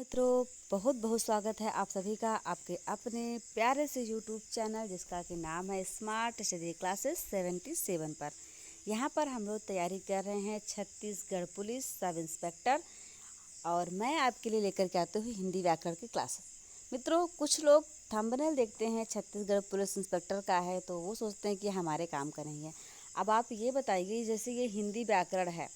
मित्रों, बहुत बहुत स्वागत है आप सभी का आपके अपने प्यारे से यूट्यूब चैनल जिसका कि नाम है स्मार्ट स्टडी क्लासेस 77 पर। यहाँ पर हम लोग तैयारी कर रहे हैं छत्तीसगढ़ पुलिस सब इंस्पेक्टर और मैं आपके लिए लेकर के आती हूँ हिंदी व्याकरण की क्लासेस। मित्रों, कुछ लोग थंबनेल देखते हैं छत्तीसगढ़ पुलिस इंस्पेक्टर का है तो वो सोचते हैं कि हमारे काम का नहीं है। अब आप ये बताइए, जैसे ये हिंदी व्याकरण है,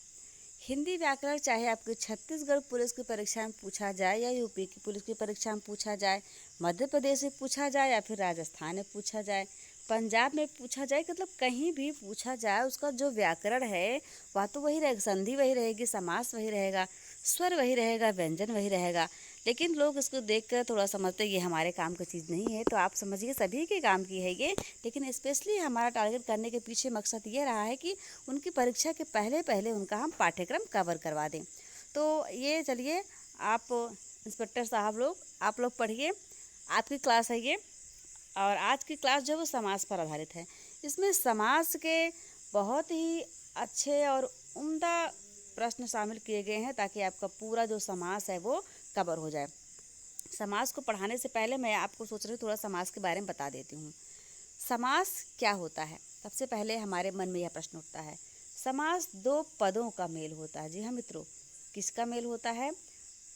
हिंदी व्याकरण चाहे आपके छत्तीसगढ़ पुलिस की परीक्षा में पूछा जाए या यूपी की पुलिस की परीक्षा में पूछा जाए, मध्य प्रदेश में पूछा जाए या फिर राजस्थान में पूछा जाए, पंजाब में पूछा जाए, मतलब कहीं भी पूछा जाए, उसका जो व्याकरण है वह तो वही रहेगा, संधि वही रहेगी, समास वही रहेगा, स्वर वही रहेगा, व्यंजन वही रहेगा। लेकिन लोग इसको देखकर थोड़ा समझते हैं ये हमारे काम की चीज़ नहीं है। तो आप समझिए सभी के काम की है ये, लेकिन स्पेशली हमारा टारगेट करने के पीछे मकसद ये रहा है कि उनकी परीक्षा के पहले पहले उनका हम पाठ्यक्रम कवर करवा दें। तो ये चलिए, आप इंस्पेक्टर साहब लोग, आप लोग पढ़िए, आपकी क्लास है ये। और आज की क्लास जो है वो समास पर आधारित है। इसमें समास के बहुत ही अच्छे और उम्दा प्रश्न शामिल किए गए हैं ताकि आपका पूरा जो समास है वो कवर हो जाए। समास को पढ़ाने से पहले मैं आपको सोच रही हूँ थोड़ा समास के बारे में बता देती हूँ। समास क्या होता है? सबसे पहले हमारे मन में यह प्रश्न उठता है, समास दो पदों का मेल होता है। जी हाँ मित्रों, किसका मेल होता है?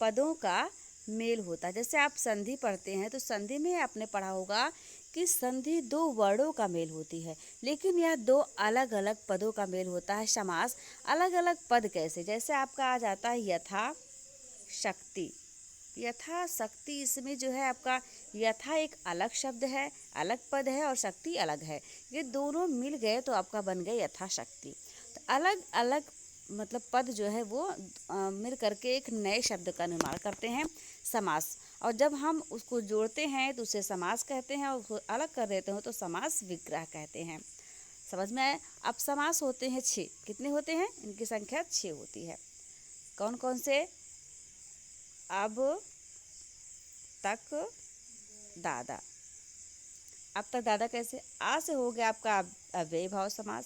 पदों का मेल होता है। जैसे आप संधि पढ़ते हैं तो संधि में आपने पढ़ा होगा कि संधि दो वर्णों का मेल होती है, लेकिन यह दो अलग अलग पदों का मेल होता है। समास अलग अलग पद कैसे? जैसे आपका आ जाता है यथा शक्ति, यथा शक्ति, इसमें जो है आपका यथा एक अलग शब्द है, अलग पद है, और शक्ति अलग है। ये दोनों मिल गए तो आपका बन गया यथा शक्ति। तो अलग अलग मतलब पद जो है वो मिल करके एक नए शब्द का निर्माण करते हैं, समास। और जब हम उसको जोड़ते हैं तो उसे समास कहते हैं, और उसको अलग कर देते हो तो समास विग्रह कहते हैं। समझ में आए? अब समास होते हैं 6। कितने होते हैं? इनकी संख्या 6 होती है। कौन कौन से? अब तक दादा। अब तक दादा कैसे? आ से हो गया आपका अव्ययी भाव समास,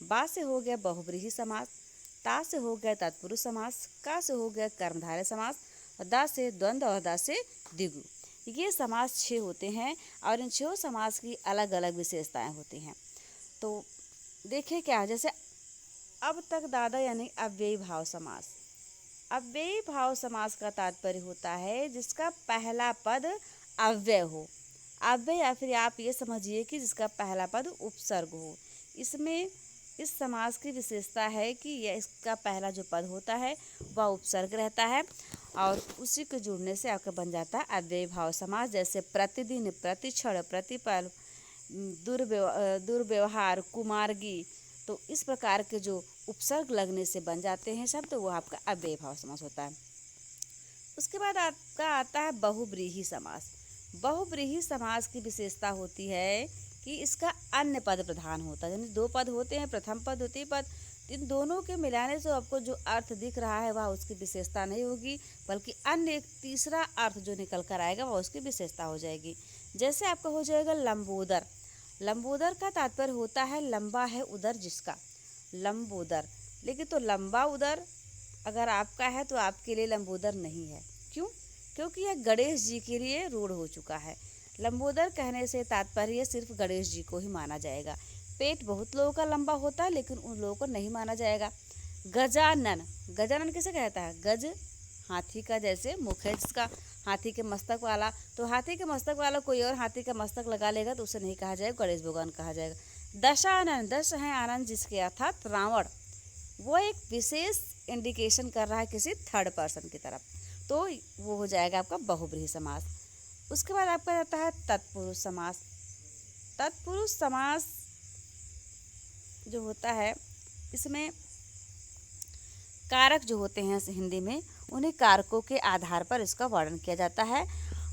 बा से हो गया बहुब्रीहि समास, ता से हो गया तत्पुरुष समास, का से हो गया कर्मधारय समास, और दा से द्वंद्व और दा से द्विगु। ये समास 6 होते हैं और इन 6 समास की अलग अलग विशेषताएं होती हैं। तो देखिए क्या, जैसे अब तक दादा यानी अव्ययी भाव समास। अव्ययी भाव समास का तात्पर्य होता है जिसका पहला पद अव्यय हो। अव्यय या फिर आप ये समझिए कि जिसका पहला पद उपसर्ग हो। इसमें इस समास की विशेषता है कि यह इसका पहला जो पद होता है वह उपसर्ग रहता है और उसी के जुड़ने से आपका बन जाता है अव्ययी भाव समास। जैसे प्रतिदिन, प्रतिक्षण, प्रतिपल, दुर्व्यवहार, कुमार्गी। तो इस प्रकार के जो उपसर्ग लगने से बन जाते हैं शब्द, तो वो आपका अव्ययी भाव समास होता है। उसके बाद आपका आता है बहुब्रीहि समास। बहुब्रीहि समास की विशेषता होती है कि इसका अन्य पद प्रधान होता है। यानी 2 पद होते हैं, प्रथम पद, द्वितीय पद। इन दोनों के मिलाने से आपको जो अर्थ दिख रहा है वह उसकी विशेषता नहीं होगी, बल्कि अन्य एक तीसरा अर्थ जो निकल कर आएगा वह उसकी विशेषता हो जाएगी। जैसे आपका हो जाएगा लंबोदर। लंबोदर का तात्पर्य होता है लंबा है उदर जिसका, लंबोदर। लेकिन तो लंबा उदर अगर आपका है तो आपके लिए लंबोदर नहीं है। क्यों? क्योंकि यह गणेश जी के लिए रूढ़ हो चुका है। लंबोदर कहने से तात्पर्य सिर्फ गणेश जी को ही माना जाएगा। पेट बहुत लोगों का लंबा होता है लेकिन उन लोगों को नहीं माना जाएगा। गजानन, गजानन किसे कहता है? गज हाथी का जैसे मुख है जिसका, हाथी के मस्तक वाला। तो हाथी के मस्तक वाला कोई और हाथी का मस्तक लगा लेगा तो उसे नहीं कहा जाएगा, गणेश भगवान कहा जाएगा। दशानन, दश है आनंद जिसके अर्थात रावण। वो एक विशेष इंडिकेशन कर रहा है किसी थर्ड पर्सन की तरफ, तो वो हो जाएगा आपका बहुब्रीहि समास। उसके बाद आपका आता है तत्पुरुष समास। तत्पुरुष समास जो होता है इसमें कारक जो होते हैं हिंदी में, उन्हीं कारकों के आधार पर इसका वर्णन किया जाता है।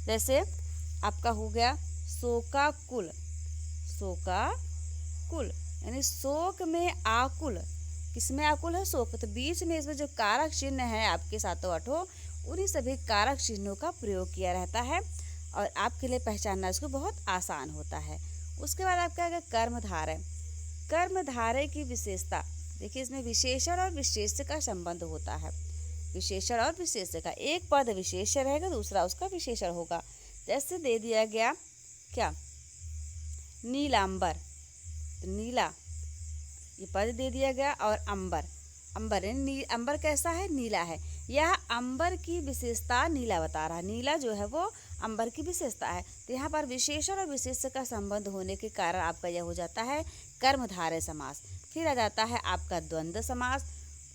जैसे आपका हो गया शोकाकुल, शोकाकुल यानी शोक में आकुल। किसमें आकुल है? शोक। तो बीच में इसमें जो कारक चिन्ह है आपके 7 8, उन्हीं सभी कारक चिन्हों का प्रयोग किया रहता है और आपके लिए पहचानना इसको बहुत आसान होता है। उसके बाद आपका आएगा कर्मधारय। कर्मधारय की विशेषता देखिए, इसमें विशेषण और विशेष्य का संबंध होता है। विशेषण और विशेष्य का। एक पद विशेष्य रहेगा, दूसरा उसका विशेषण होगा। जैसे दे दिया गया क्या, नीलांबर, तो नीला ये पद दे दिया गया, और अंबर, अंबर अंबर कैसा है, नीला है। यह अंबर की विशेषता नीला बता रहा है, नीला जो है वो अंबर की विशेषता है। तो यहाँ पर विशेषण और विशेष्य का संबंध होने के कारण आपका यह हो जाता है कर्मधारय समास। फिर आ जाता है आपका द्वंद्व समास।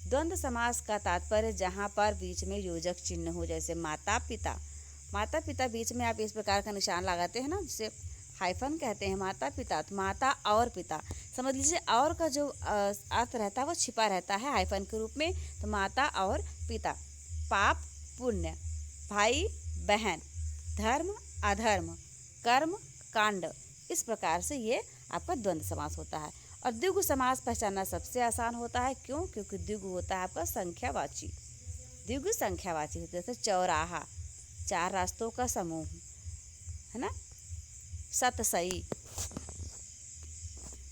द्वंद्व समास का तात्पर्य जहाँ पर बीच में योजक चिन्ह हो, जैसे माता पिता, माता पिता बीच में आप इस प्रकार का निशान लगाते हैं ना, जिसे हाइफन कहते हैं, माता पिता, तो माता और पिता समझ लीजिए, और का जो अर्थ रहता है वो छिपा रहता है हाइफन के रूप में, तो माता और पिता। पाप पुण्य, भाई बहन, धर्म अधर्म, कर्म कांड, इस प्रकार से ये आपका द्वंद्व समास होता है। और द्विगु समास पहचानना सबसे आसान होता है, क्यों, क्योंकि द्विगु होता है आपका संख्यावाची, द्विगु संख्यावाची होता है। जैसे चौराहा, चार रास्तों का समूह, है ना, सतसई,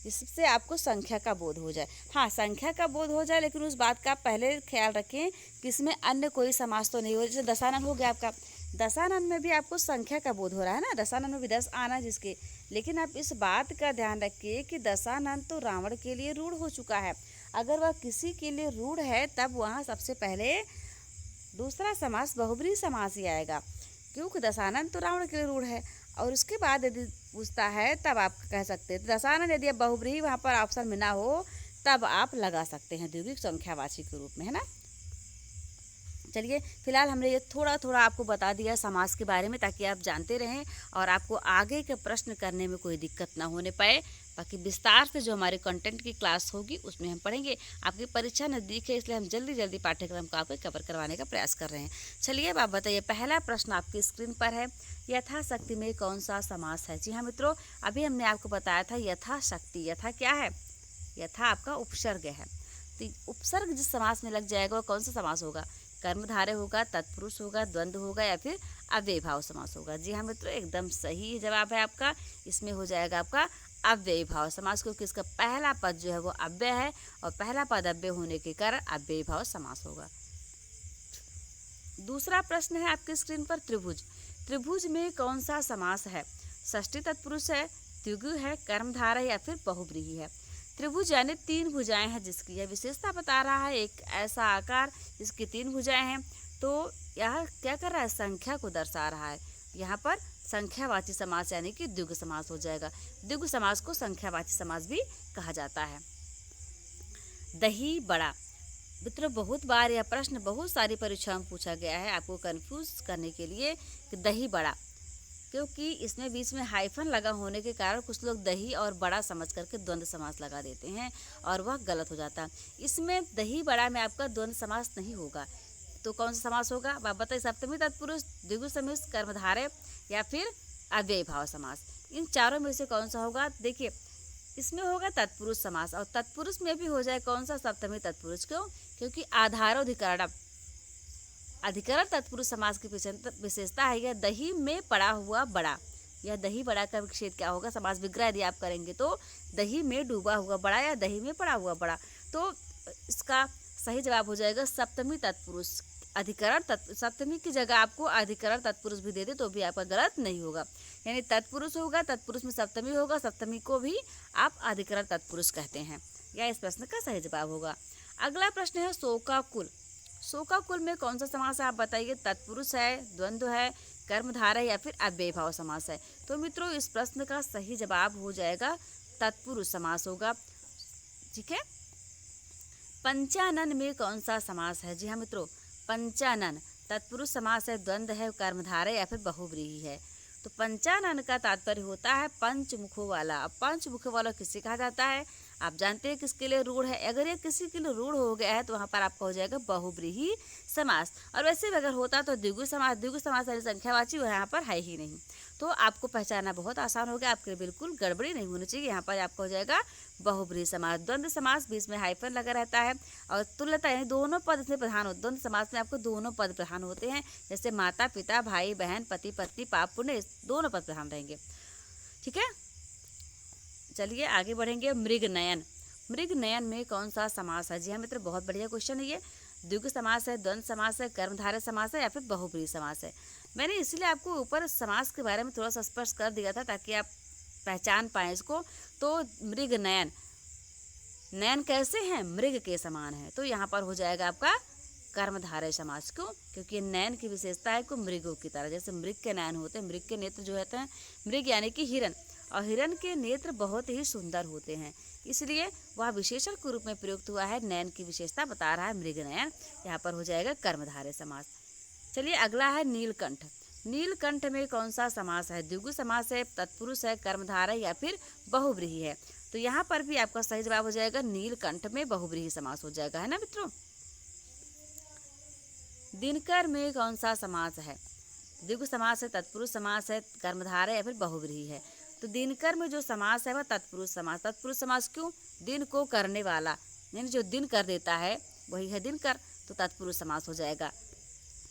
जिससे आपको संख्या का बोध हो जाए। हाँ, संख्या का बोध हो जाए, लेकिन उस बात का पहले ख्याल रखें कि इसमें अन्य कोई समास तो नहीं हो। जैसे दशानन हो गया आपका, दशानन में भी आपको संख्या का बोध हो रहा है ना, दशानन में भी 10 आना जिसके, लेकिन आप इस बात का ध्यान रखिए कि दशानन तो रावण के लिए रूढ़ हो चुका है। अगर वह किसी के लिए रूढ़ है तब वहाँ सबसे पहले दूसरा समास बहुब्रीहि समास ही आएगा, क्योंकि दशानन तो रावण के लिए रूढ़ है। और उसके बाद यदि पूछता है तब आप कह सकते हैं दशानन, यदि आप बहुब्रीहि वहाँ पर ऑप्शन में ना हो तब आप लगा सकते हैं द्विगु संख्यावाची के रूप में, है ना। चलिए, फिलहाल हमने ये थोड़ा थोड़ा आपको बता दिया समास के बारे में, ताकि आप जानते रहें और आपको आगे के प्रश्न करने में कोई दिक्कत ना होने पाए। बाकी विस्तार से जो हमारे कंटेंट की क्लास होगी उसमें हम पढ़ेंगे। आपकी परीक्षा नज़दीक है, इसलिए हम जल्दी जल्दी पाठ्यक्रम को आपको कवर करवाने का प्रयास कर रहे हैं। चलिए, अब आप बताइए, पहला प्रश्न आपकी स्क्रीन पर है, यथाशक्ति में कौन सा समास है। जी हाँ मित्रों, अभी हमने आपको बताया था यथाशक्ति। यथा क्या है, यथा आपका उपसर्ग है, तो उपसर्ग जिस समास में लग जाएगा वो कौन सा समास होगा, कर्मधारय होगा, तत्पुरुष होगा, द्वंद्व होगा, या फिर अव्ययी भाव समास होगा। जी हाँ मित्रों, एकदम सही जवाब है आपका। इसमें हो जाएगा आपका अव्ययी भाव समास, क्योंकि इसका पहला पद जो है वो अव्यय है, और पहला पद अव्यय होने के कारण अव्ययी भाव समास होगा। दूसरा प्रश्न है आपकी स्क्रीन पर, त्रिभुज। त्रिभुज में कौन सा समास है, षष्ठी तत्पुरुष है, द्विगु है, कर्मधारय, या फिर बहुब्रीहि है। त्रिभुज यानी 3 भुजाएं हैं जिसकी यह विशेषता बता रहा है, एक ऐसा आकार जिसकी 3 भुजाएं हैं। तो यह क्या कर रहा है, संख्या को दर्शा रहा है। यहाँ पर संख्यावाची समास यानी कि द्विगु समास हो जाएगा। द्विगु समास को संख्यावाची समास भी कहा जाता है। दही बड़ा, मित्रों बहुत बार यह प्रश्न बहुत सारी परीक्षाओं में पूछा गया है आपको कंफ्यूज करने के लिए कि दही बड़ा, क्योंकि इसमें बीच में हाइफन लगा होने के कारण कुछ लोग दही और बड़ा समझ करके द्वंद्व समास लगा देते हैं, और वह गलत हो जाता है। इसमें दही बड़ा में आपका द्वंद्व समास नहीं होगा, तो कौन सा समास होगा, आप बताइए। सप्तमी तत्पुरुष, द्विगु समिस, कर्मधारय, या फिर अव्ययी भाव समास। इन चारों में से कौन सा होगा, देखिए इसमें होगा तत्पुरुष समास, और तत्पुरुष में भी हो जाए कौन सा, सप्तमी तत्पुरुष। क्यों, क्योंकि आधारोधिकरण अधिकरण तत्पुरुष समास की विशेषता है यह दही में पड़ा हुआ बड़ा। यह दही बड़ा का विक्षेप क्या होगा, समास विग्रह यदि आप करेंगे तो दही में डूबा हुआ बड़ा या दही में पड़ा हुआ बड़ा। तो इसका सही जवाब हो जाएगा सप्तमी तत्पुरुष। अधिकरण सप्तमी की जगह आपको अधिकरण तत्पुरुष भी दे दे तो भी आपका गलत नहीं होगा, यानी तत्पुरुष होगा, तत्पुरुष में सप्तमी होगा, सप्तमी को भी आप अधिकरण तत्पुरुष कहते हैं। यह इस प्रश्न का सही जवाब होगा। अगला प्रश्न है शोकाकुल। शोकाकुल में कौन सा समास है आप बताइए, तत्पुरुष है, द्वंद्व है, कर्मधारय, या फिर अव्ययी भाव समास है। तो मित्रों इस प्रश्न का सही जवाब हो जाएगा तत्पुरुष समास होगा, ठीक है। पंचानन में कौन सा समास है, जी हाँ मित्रों, पंचानन तत्पुरुष समास है, द्वंद्व है, कर्मधारय, या फिर बहुब्रीहि है। तो पंचानन का तात्पर्य होता है पंचमुखों वाला। अब पंचमुखों वाला किसे कहा जाता है, आप जानते हैं किसके लिए रूढ़ है। अगर ये किसी के लिए रूढ़ हो गया है तो वहाँ पर आपका हो जाएगा बहुब्रीहि समास। और वैसे भी अगर होता तो द्विगु समास, द्विगु समास यानी संख्यावाची यहाँ पर है ही नहीं। तो आपको पहचानना बहुत आसान हो गया, आपके लिए बिल्कुल गड़बड़ी नहीं होनी चाहिए। यहाँ पर आपका हो जाएगा बहुब्रीहि समास। द्वंद्व समास बीच में हाइफन लगा रहता है, और तुल्यता यानी दोनों पद इसमें प्रधान होते। द्वंद्व समास में आपको दोनों पद प्रधान होते हैं, जैसे माता पिता, भाई बहन, पति पत्नी, पाप पुण्य, दोनों पद प्रधान रहेंगे, ठीक है। चलिए आगे बढ़ेंगे। मृग नयन। मृग नयन में कौन सा समास है, जी हाँ मित्र बहुत बढ़िया क्वेश्चन है ये। द्विगु समास है, द्वंद्व समास है, कर्मधारय समास है या फिर बहुब्रीहि समास है। मैंने इसलिए आपको ऊपर समास के बारे में थोड़ा सा स्पष्ट कर दिया था ताकि आप पहचान पाएँ इसको। तो मृग नयन, नयन कैसे हैं? मृग के समान है, तो यहाँ पर हो जाएगा आपका कर्मधारय समास। क्यों? क्योंकि नयन की विशेषता है को मृगों की तरह, जैसे मृग के नयन होते हैं, मृग के नेत्र जो होते हैं, मृग यानी कि हिरन, और हिरन के नेत्र बहुत ही सुंदर होते हैं, इसलिए वह विशेषण के रूप में प्रयुक्त हुआ है। नयन की विशेषता बता रहा है मृग नयन, यहाँ पर हो जाएगा कर्मधारय समास। चलिए अगला है नीलकंठ। नीलकंठ में कौन सा समास है? द्विगु समास है, तत्पुरुष है, कर्मधारय या फिर बहुब्रीहि है। तो यहाँ पर भी आपका सही जवाब हो जाएगा नीलकंठ में बहुब्रीहि समास हो जाएगा, है ना मित्रों। दिनकर में कौन सा समास है? द्विगु समास है, तत्पुरुष समास है, कर्मधारय या फिर बहुब्रीहि है। तो दिनकर में जो समास है वह तत्पुरुष समास। तत्पुरुष समास क्यों? दिन को करने वाला, यानी जो दिन कर देता है वही है दिनकर, तो तत्पुरुष समास हो जाएगा।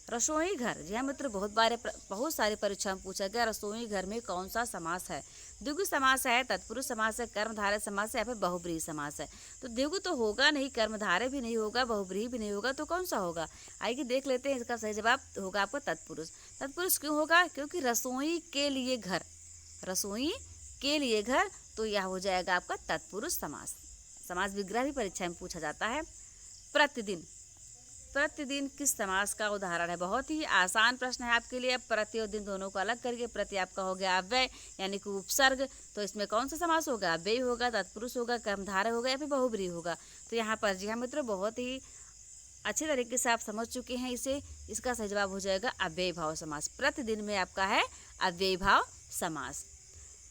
रसोई घर, जी हाँ मित्र, बहुत सारी परीक्षा में पूछा गया रसोई घर में कौन सा समास है? द्विगु समास है, तत्पुरुष समास है, कर्मधारय समास है या फिर बहुब्रीहि समास है। तो द्विगु तो होगा नहीं, कर्मधारय भी नहीं होगा, बहुब्रीहि भी नहीं होगा, तो कौन सा होगा? आइए देख लेते हैं। इसका सही जवाब होगा आपका तत्पुरुष। तत्पुरुष क्यों होगा? क्योंकि रसोई के लिए घर, रसोई के लिए घर, तो यह हो जाएगा आपका तत्पुरुष समास। समास विग्रह भी परीक्षा में पूछा जाता है। प्रतिदिन, प्रतिदिन किस समास का उदाहरण है? बहुत ही आसान प्रश्न है आपके लिए। प्रति और दिन दोनों को अलग करके, प्रति आपका हो गया अव्यय यानी कि उपसर्ग, तो इसमें कौन सा समास होगा? अव्यय होगा, तत्पुरुष होगा, कर्मधारय होगा या फिर बहुब्रीहि होगा। तो यहाँ पर जी हाँ मित्रों, बहुत ही अच्छे तरीके से आप समझ चुके हैं इसे। इसका सही जवाब हो जाएगा अव्यय भाव समास। प्रतिदिन में आपका है अव्यय भाव समास।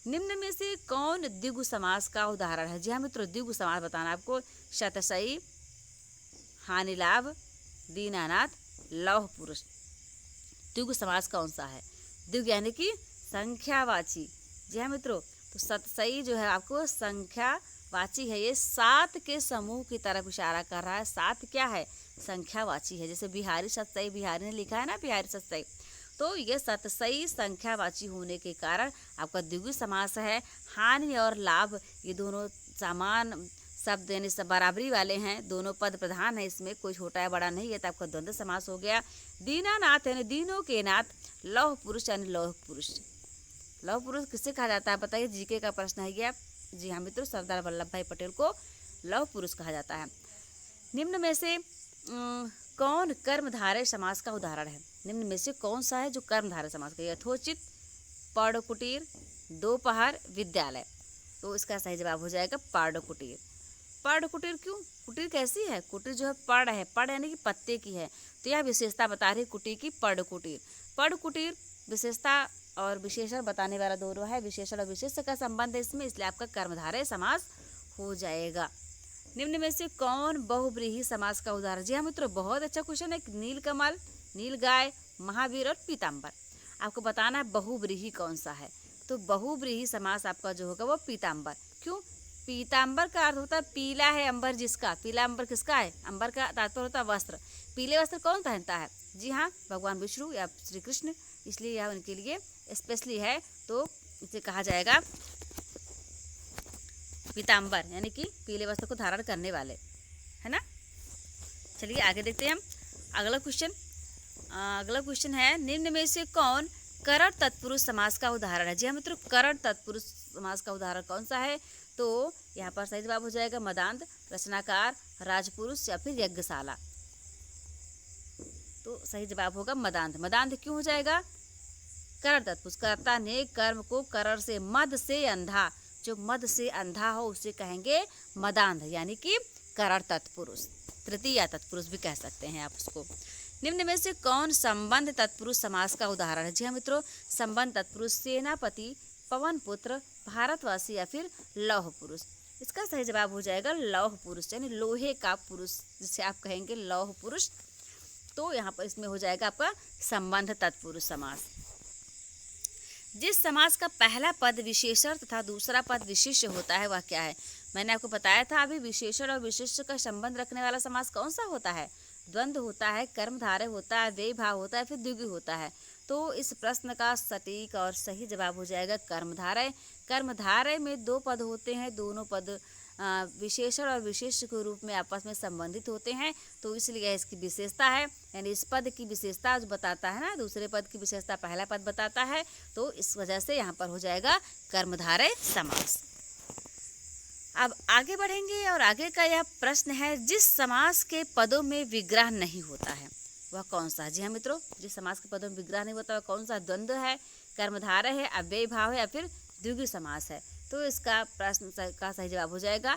निम्न में से कौन द्विगु समास का उदाहरण है? जी हाँ मित्रों, द्विगु समास बताना आपको। शतशयी, हानिलाभ, दीनानाथ, लौह पुरुष। द्विगु समास कौन सा है? द्विगु यानी कि संख्यावाची। जी हाँ मित्रों, तो शतशयी जो है आपको संख्यावाची है, ये 7 के समूह की तरफ इशारा कर रहा है। 7 क्या है? संख्यावाची है। जैसे बिहारी शतशयी, बिहारी ने लिखा है ना बिहारी शतशयी, तो ये शतशयी संख्यावाची होने के कारण आपका द्विगु समास है। हानि और लाभ ये दोनों समान शब्द यानी सब बराबरी वाले हैं, दोनों पद प्रधान है, इसमें कोई छोटा या बड़ा नहीं है, तो आपका द्वंद्व समास हो गया। दीनानाथ यानी दीनों के नाथ, लौह पुरुष यानी लौह पुरुष। लौह पुरुष किससे कहा जाता है बताइए? जीके का प्रश्न है ये। जी हाँ मित्रों, सरदार वल्लभ भाई पटेल को लौह पुरुष कहा जाता है। निम्न में से कौन कर्मधारय समास का उदाहरण है? निम्न में से कौन सा है जो कर्मधारय समास का? यथोचित, पर्णकुटीर, दोपहर, विद्यालय। तो इसका सही जवाब हो जाएगा पर्णकुटीर। पर्णकुटीर क्यों? कुटीर कैसी है? कुटीर जो है पर्ण है, पर्ण यानी कि पत्ते की है, तो यह विशेषता बता रही है कुटीर की, पर्णकुटीर। पर्णकुटीर विशेषता और विशेषण बताने वाला दोनों है, विशेषण और विशेष्य का संबंध है इसमें, इसलिए आपका कर्मधारय समास हो जाएगा। निम्न में से कौन बहुब्रीहि समास का उदाहरण? जी हाँ मित्रों, बहुत अच्छा क्वेश्चन है। नीलकमल, नीलगाय, महावीर और पीताम्बर। आपको बताना है बहुब्रीहि कौन सा है। तो बहुब्रीहि समास आपका जो होगा वो पीताम्बर। क्यों? पीताम्बर का अर्थ होता है पीला है अंबर जिसका। पीला अंबर किसका है? अंबर का तात्पर्य होता है वस्त्र। पीले वस्त्र कौन पहनता है? जी हाँ, भगवान विष्णु या श्री कृष्ण, इसलिए यह उनके लिए स्पेशली है, तो इसे कहा जाएगा पीताम्बर, यानी कि पीले वस्त्र को धारण करने वाले, है ना। चलिए आगे देखते हैं हम अगला क्वेश्चन। अगला क्वेश्चन है, निम्न में से कौन करण तत्पुरुष समास का उदाहरण है? जी हाँ मित्रों, करण तत्पुरुष समास का उदाहरण कौन सा है? तो यहाँ पर सही जवाब हो जाएगा मदांध, रचनाकार, राजपुरुष या फिर यज्ञशाला। तो सही जवाब होगा मदांध। मदांध क्यों हो जाएगा? करण तत्पुरुष, कर्ता ने कर्म को करण से, मद से अंधा, जो मद से अंधा हो उसे कहेंगे मदांध, यानी कि करण तत्पुरुष, तृतीया तत्पुरुष भी कह सकते हैं आप उसको। निम्न में से कौन संबंध तत्पुरुष समास का उदाहरण है? जी हाँ मित्रों, संबंध तत्पुरुष सेनापति, पवन पुत्र, भारतवासी या फिर लौह पुरुष। इसका सही जवाब हो जाएगा लौह पुरुष, यानी लोहे का पुरुष, जिसे आप कहेंगे लौह पुरुष। तो यहाँ पर इसमें हो जाएगा आपका संबंध तत्पुरुष समास। जिस समास का पहला पद विशेषण तथा दूसरा पद विशिष्य होता है वह क्या है? मैंने आपको बताया था अभी, विशेषण और विशिष्य का संबंध रखने वाला समास कौन सा होता है? द्वंद्व होता है, कर्मधारय होता है, व्यय भाव होता है, फिर द्विगु होता है। तो इस प्रश्न का सटीक और सही जवाब हो जाएगा कर्मधारय। कर्मधारय में 2 पद होते हैं, दोनों पद विशेषण और विशेष्य के रूप में आपस में संबंधित होते हैं, तो इसलिए इसकी विशेषता है। यानी इस पद की विशेषता जो बताता है ना, दूसरे पद की विशेषता पहला पद बताता है, तो इस वजह से यहाँ पर हो जाएगा कर्मधारय समास। अब आगे बढ़ेंगे और आगे का यह प्रश्न है, जिस समास के पदों में विग्रह नहीं होता है वह कौन सा है? जी हाँ मित्रों, जिस समास के पदों में विग्रह नहीं होता वह कौन सा? द्वंद्व है, कर्मधारय है, अव्ययी भाव है या फिर द्विगु समास है? तो इसका प्रश्न का सही जवाब हो जाएगा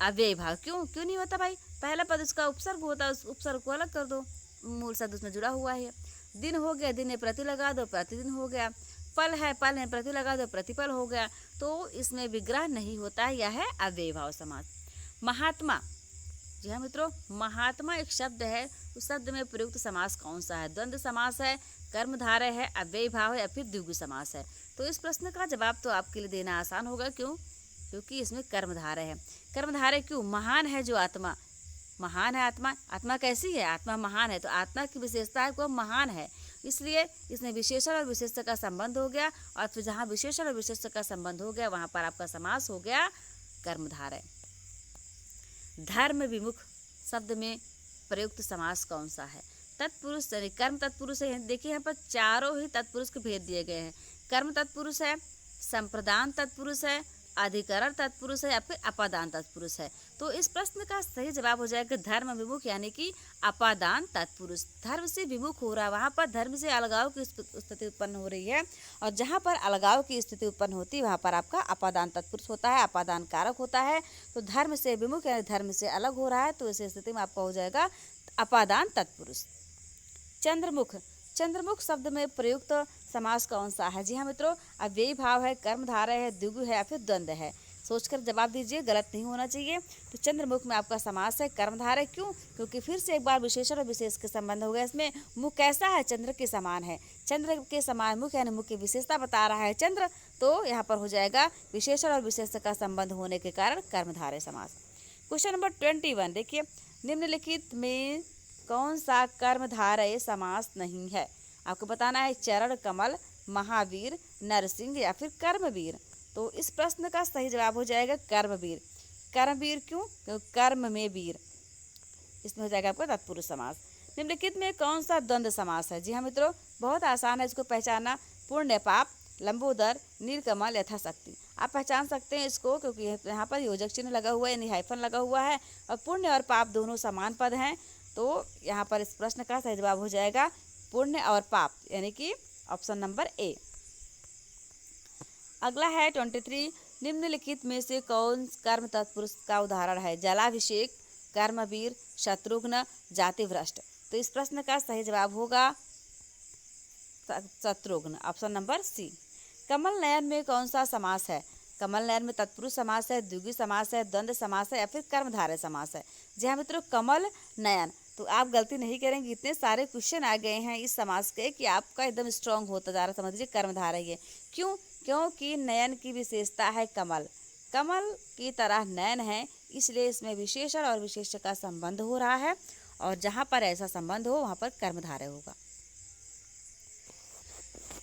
अव्ययी भाव। क्यों नहीं होता भाई? पहला पद इसका उपसर्ग होता है, उस उपसर्ग को अलग कर दो, मूल शब्द उसमें जुड़ा हुआ है। दिन हो गया, दिन में प्रति लगा दो, प्रतिदिन हो गया। पल है, पल में प्रति लगा दो, प्रतिपल हो गया। तो इसमें विग्रह नहीं होता है, यह है अव्ययी भाव समास। महात्मा, जी हाँ मित्रों, महात्मा एक शब्द है, उस शब्द में प्रयुक्त समास कौन सा है? द्वंद्व समास है, कर्मधारय है, अव्ययी भाव है या फिर द्विगु समास है? तो इस प्रश्न का जवाब तो आपके लिए देना आसान होगा। क्यों? क्योंकि इसमें कर्मधारय है। कर्मधारय क्यों? महान है जो आत्मा, महान है आत्मा। आत्मा कैसी है? आत्मा महान है, तो आत्मा की विशेषता है वो महान है, इसलिए इसमें विशेषण और विशेष्य का संबंध हो गया। और फिर जहाँ विशेषण और विशेष्य का संबंध हो गया वहाँ पर आपका समास हो गया कर्मधारय। धर्म विमुख शब्द में प्रयुक्त समास कौन सा है? तत्पुरुष, कर्म तत्पुरुष है। देखिए यहाँ पर चारों ही तत्पुरुष के भेद दिए गए हैं। कर्म तत्पुरुष है, संप्रदान तत्पुरुष है, अधिकरण तत्पुरुष है या फिर अपादान तत्पुरुष है? तो इस प्रश्न का सही जवाब हो जाएगा धर्म विमुख, यानी कि अपादान तत्पुरुष। धर्म से विमुख हो रहा है, वहाँ पर धर्म से अलगाव की स्थिति उत्पन्न हो रही है, और जहाँ पर अलगाव की स्थिति उत्पन्न होती है वहाँ पर आपका अपादान तत्पुरुष होता है, अपादान कारक होता है। तो धर्म से विमुख यानी धर्म से अलग हो रहा है, तो इस स्थिति में आपका हो जाएगा अपादान तत्पुरुष। चंद्रमुख, चंद्रमुख शब्द में प्रयुक्त समास कौन सा है? जी हाँ मित्रों, अव्ययी भाव है, कर्मधारय है, द्विगु है या फिर द्वंद्व है? सोचकर जवाब दीजिए, गलत नहीं होना चाहिए। तो चंद्रमुख में आपका समास है कर्मधारय। क्यों? क्योंकि फिर से एक बार विशेषण और विशेष के संबंध हो गया। इसमें मुख कैसा है? चंद्र के समान है, चंद्र के समान मुख यानी मुख की विशेषता बता रहा है चंद्र, तो यहाँ पर हो जाएगा विशेषण और विशेष का संबंध होने के कारण कर्मधारय समास। क्वेश्चन नंबर 21 देखिए, निम्नलिखित में कौन सा कर्मधारय समास नहीं है? आपको बताना है चरण, कमल, महावीर, नरसिंह या फिर कर्मवीर। तो इस प्रश्न का सही जवाब हो जाएगा कर्मवीर। कर्मवीर क्यों? क्योंकि कर्म में वीर, इसमें हो जाएगा आपका तत्पुरुष समास। निम्नलिखित में कौन सा द्वंद्व समास है? जी हाँ मित्रों, बहुत आसान है इसको पहचानना। पुण्य पाप, लंबोदर, नीलकमल, यथाशक्ति। आप पहचान सकते हैं इसको, क्योंकि यहाँ पर योजक चिन्ह लगा हुआ है, यानी हाइफन लगा हुआ है, और पुण्य और पाप दोनों समान पद हैं। तो यहाँ पर इस प्रश्न का सही जवाब हो जाएगा पुण्य और पाप, यानी कि ऑप्शन नंबर ए। अगला है 23, निम्नलिखित में से कौन कर्म तत्पुरुष का उदाहरण है? जलाभिषेक, कर्मवीर, शत्रुघ्न, जातिभ्रष्ट। तो इस प्रश्न का सही जवाब होगा Shatrughan, option number C. Kamal Nayan में कौन सा समास है? कमल नयन में तत्पुरुष समास है, द्विगु समास है, द्वंद्व समास है या फिर कर्मधारय समास है? जी हाँ मित्रों, कमल नयन। तो आप गलती नहीं करेंगे, इतने सारे क्वेश्चन आ गए हैं इस समास के कि आपका एकदम स्ट्रांग होता जा रहा। समझ लीजिए कर्मधारय है। क्यों? क्योंकि नयन की विशेषता है कमल, कमल की तरह नयन है, इसलिए इसमें विशेषण और विशेष्य का संबंध हो रहा है, और जहाँ पर ऐसा संबंध हो वहाँ पर कर्मधारय होगा।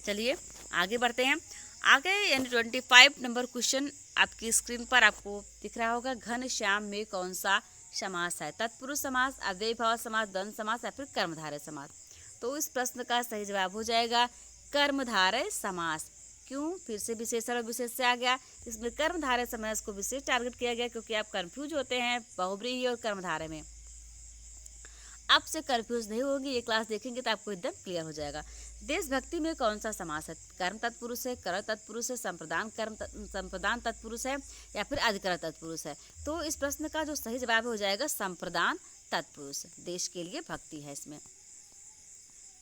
चलिए आगे बढ़ते हैं। आगे यानी 25 नंबर क्वेश्चन आपकी स्क्रीन पर आपको दिख रहा होगा। घन श्याम में कौन सा समास है? तत्पुरुष समास, अव्ययी भाव समास, द्वंद्व समास या फिर कर्मधारय समास? तो इस प्रश्न का सही जवाब हो जाएगा कर्मधारय समास। क्यों? फिर से विशेषण और विशेष से आ गया। इसमें कर्मधारय समास को विशेष टारगेट किया गया, क्योंकि आप कंफ्यूज होते हैं बहुब्रीहि और कर्मधारय में। आपसे कंफ्यूज नहीं होगी, ये क्लास देखेंगे तो आपको एकदम क्लियर हो जाएगा। देशभक्ति में कौन सा समास है? कर्म तत्पुरुष है, कर तत्पुरुष है, संप्रदान तत्पुरुष है या फिर अधिकरण तत्पुरुष है? तो इस प्रश्न का जो सही जवाब हो जाएगा संप्रदान तत्पुरुष। देश के लिए भक्ति है इसमें।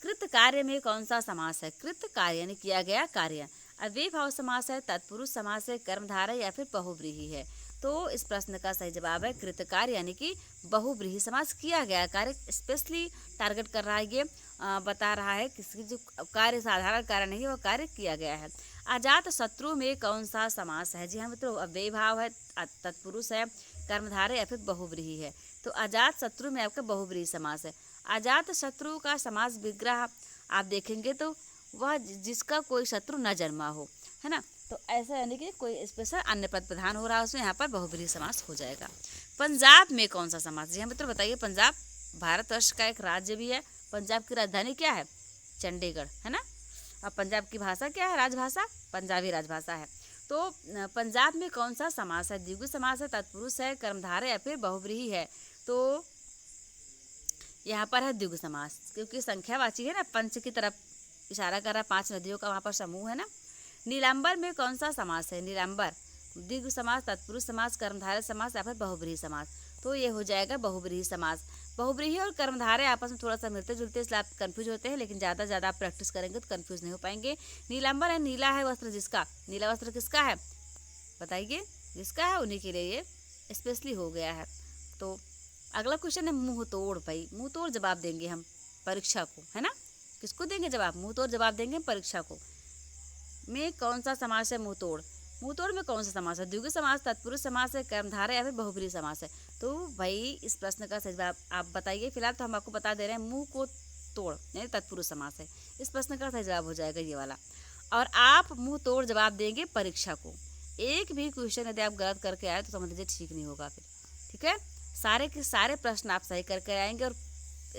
कृत कार्य में कौन सा समास है? कृत कार्य यानी किया गया कार्य। अव्ययी भाव समास है, तत्पुरुष समास है, कर्मधारय या फिर बहुब्रीहि है? तो इस प्रश्न का सही जवाब है कृतकार्य, यानी कि बहुब्रीहि समास। किया गया कार्य स्पेशली टारगेट कर रहा है, ये बता रहा है किसी जो कार्य साधारण कार्य नहीं, वह कार्य किया गया है। अजात शत्रु में कौन सा समास है? जी हाँ मित्रों, अव्ययी भाव है, तत्पुरुष है, कर्मधारय या फिर बहुब्रीहि है? तो अजात शत्रु में आपका बहुब्रीहि समास है। अजात शत्रु का समास विग्रह आप देखेंगे तो वह जिसका कोई शत्रु न जन्मा हो, है ना। तो ऐसा यानी कि कोई स्पेशल अन्य पद प्रधान हो रहा है उसमें, यहाँ पर बहुब्रीहि समास हो जाएगा। पंजाब में कौन सा समास? जी हाँ मित्रों बताइए। पंजाब भारतवर्ष का एक राज्य भी है। पंजाब की राजधानी क्या है? चंडीगढ़, है ना। अब पंजाब की भाषा क्या है? राजभाषा, पंजाबी राजभाषा है। तो पंजाब में कौन सा समास है? द्विगु समास है, तत्पुरुष है, कर्मधारय या फिर बहुब्रीहि है? तो यहाँ पर है द्विगु समास, क्योंकि संख्यावाची है ना, पंच की तरफ इशारा कर रहा है, 5 नदियों का वहाँ पर समूह है ना। नीलांबर में कौन सा समास है? नीलांबर द्विगु समास, तत्पुरुष समास, कर्मधारय समास या फिर बहुब्रीहि समास? तो ये हो जाएगा बहुब्रीहि समास। बहुब्रीहि और कर्मधारय आपस में थोड़ा सा मिलते जुलते, इसलिए आप कन्फ्यूज होते हैं, लेकिन ज़्यादा आप प्रैक्टिस करेंगे तो कन्फ्यूज नहीं हो पाएंगे। नीलांबर है, नीला है वस्त्र जिसका। नीला वस्त्र किसका है बताइए? जिसका है उन्हीं के लिए ये स्पेशली हो गया है। तो अगला क्वेश्चन है मुंह तोड़। भाई मुंह तोड़ जवाब देंगे हम परीक्षा को, है ना। किसको देंगे जवाब? मुंह तोड़ जवाब देंगे परीक्षा को। में कौन सा समास है मुंह तोड़? मुंह तोड़ में कौन सा समास है? द्विगु समास, तत्पुरुष समास है, कर्मधारय या फिर बहुब्रीहि समास है? तो भाई इस प्रश्न का सही जवाब आप बताइए। फिलहाल तो हम आपको बता दे रहे हैं मुंह को तोड़ यानी तत्पुरुष समास है। इस प्रश्न का सही जवाब हो जाएगा ये वाला। और आप मुंह तोड़ जवाब देंगे परीक्षा को। एक भी क्वेश्चन यदि आप गलत करके आए तो समझ लीजिए ठीक नहीं होगा फिर, ठीक है। सारे के सारे प्रश्न आप सही करके आएंगे। और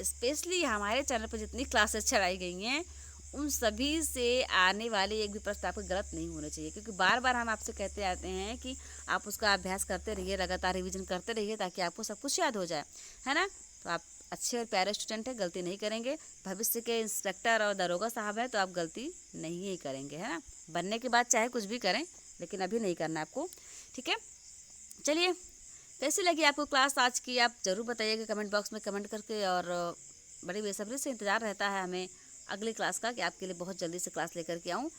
स्पेशली हमारे चैनल पर जितनी क्लासेस चलाई गई हैं उन सभी से आने वाले एक भी प्रश्न आपको गलत नहीं होने चाहिए, क्योंकि बार बार हम आपसे कहते आते हैं कि आप उसका अभ्यास करते रहिए, लगातार रिवीजन करते रहिए, ताकि आपको सब कुछ याद हो जाए, है ना। तो आप अच्छे और प्यारे स्टूडेंट हैं, गलती नहीं करेंगे। भविष्य के इंस्पेक्टर और दरोगा साहब हैं तो आप गलती नहीं ही करेंगे, है ना। बनने के बाद चाहे कुछ भी करें, लेकिन अभी नहीं करना आपको, ठीक है। चलिए, कैसी लगी आपको क्लास आज की? आप ज़रूर बताइएगा कमेंट बॉक्स में कमेंट करके। और बड़ी बेसब्री से इंतज़ार रहता है हमें अगली क्लास का, कि आपके लिए बहुत जल्दी से क्लास लेकर के आऊँ।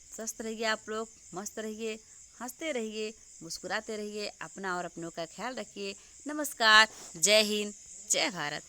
स्वस्थ रहिए आप लोग, मस्त रहिए, हंसते रहिए, मुस्कुराते रहिए, अपना और अपनों का ख्याल रखिए। नमस्कार, जय हिंद, जय भारत।